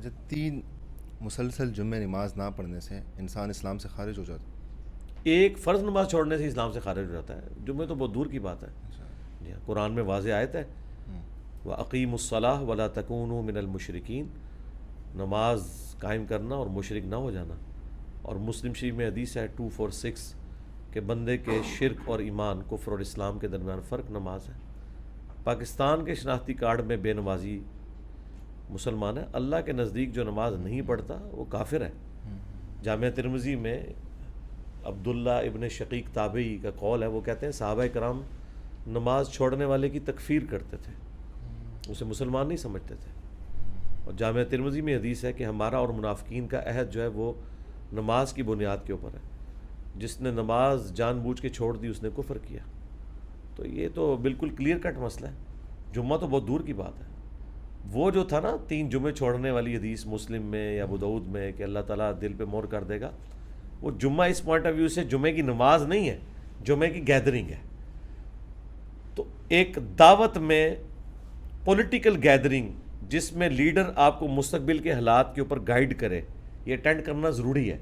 اچھا، 3 مسلسل جمعے نماز نہ پڑھنے سے انسان اسلام سے خارج ہو جاتا ہے؟ ایک فرض نماز چھوڑنے سے اسلام سے خارج ہو جاتا ہے، جمعے تو بہت دور کی بات ہے. اچھا. جی ہاں، قرآن میں واضح آیت ہے وَأَقِیمُوا الصَّلَاةَ وَلَا تَکُونُوا مِنَ الْمُشْرِکِینَ، نماز قائم کرنا اور مشرک نہ ہو جانا. اور مسلم شریف میں حدیث ہے 246 کہ بندے کے شرک اور ایمان، کفر اور اسلام کے درمیان فرق نماز ہے. پاکستان کے شناختی کارڈ میں بے نمازی مسلمان ہے، اللہ کے نزدیک جو نماز نہیں پڑھتا وہ کافر ہے. جامعہ ترمذی میں عبداللہ ابن شقیق تابعی کا قول ہے، وہ کہتے ہیں صحابہ کرام نماز چھوڑنے والے کی تکفیر کرتے تھے، اسے مسلمان نہیں سمجھتے تھے. اور جامعہ ترمذی میں حدیث ہے کہ ہمارا اور منافقین کا عہد جو ہے وہ نماز کی بنیاد کے اوپر ہے، جس نے نماز جان بوجھ کے چھوڑ دی اس نے کفر کیا. تو یہ تو بالکل کلیئر کٹ مسئلہ ہے. جمعہ تو بہت دور کی بات ہے. وہ جو تھا نا 3 جمعے چھوڑنے والی حدیث مسلم میں یا ابو داؤد میں کہ اللہ تعالیٰ دل پہ مہر کر دے گا، وہ جمعہ اس پوائنٹ آف ویو سے جمعے کی نماز نہیں ہے، جمعے کی گیدرنگ ہے. تو ایک دعوت میں پولیٹیکل گیدرنگ جس میں لیڈر آپ کو مستقبل کے حالات کے اوپر گائیڈ کرے، یہ اٹینڈ کرنا ضروری ہے.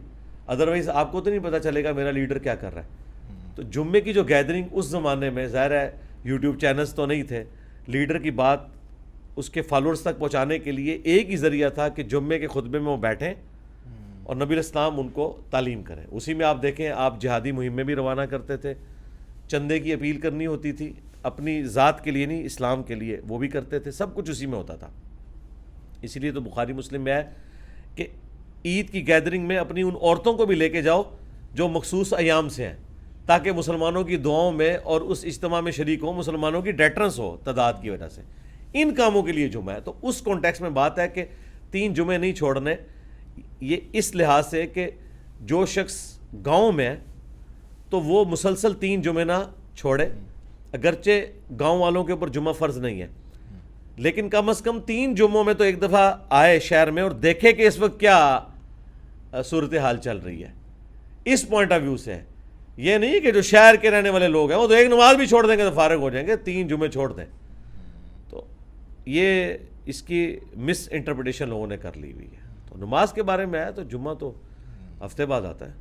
ادروائز آپ کو تو نہیں پتہ چلے گا میرا لیڈر کیا کر رہا ہے. تو جمعے کی جو گیدرنگ اس زمانے میں ظاہر ہے یوٹیوب چینلز تو نہیں تھے، لیڈر کی بات اس کے فالوورز تک پہنچانے کے لیے ایک ہی ذریعہ تھا کہ جمعے کے خطبے میں وہ بیٹھیں اور نبی الاسلام ان کو تعلیم کریں. اسی میں آپ دیکھیں آپ جہادی مہم میں بھی روانہ کرتے تھے، چندے کی اپیل کرنی ہوتی تھی اپنی ذات کے لیے نہیں اسلام کے لیے، وہ بھی کرتے تھے، سب کچھ اسی میں ہوتا تھا. اسی لیے تو بخاری مسلم میں ہے کہ عید کی گیدرنگ میں اپنی ان عورتوں کو بھی لے کے جاؤ جو مخصوص ایام سے ہیں، تاکہ مسلمانوں کی دعاؤں میں اور اس اجتماع میں شریک ہوں، مسلمانوں کی ڈیٹرنس ہو تعداد کی وجہ سے. ان کاموں کے لیے جمعہ ہے. تو اس کانٹیکس میں بات ہے کہ 3 جمعے نہیں چھوڑنے، یہ اس لحاظ سے کہ جو شخص گاؤں میں ہے تو وہ مسلسل 3 جمعے نہ چھوڑے، اگرچہ گاؤں والوں کے اوپر جمعہ فرض نہیں ہے، لیکن کم از کم 3 جمعوں میں تو ایک دفعہ آئے شہر میں اور دیکھے کہ اس وقت کیا صورتحال چل رہی ہے. اس پوائنٹ آف ویو سے ہے. یہ نہیں کہ جو شہر کے رہنے والے لوگ ہیں وہ تو ایک نماز بھی چھوڑ دیں گے تو فارغ ہو جائیں گے، 3 جمعے چھوڑ دیں. تو یہ اس کی مس انٹرپریٹیشن لوگوں نے کر لی ہوئی ہے. تو نماز کے بارے میں ہے تو جمعہ تو ہفتے بعد آتا ہے.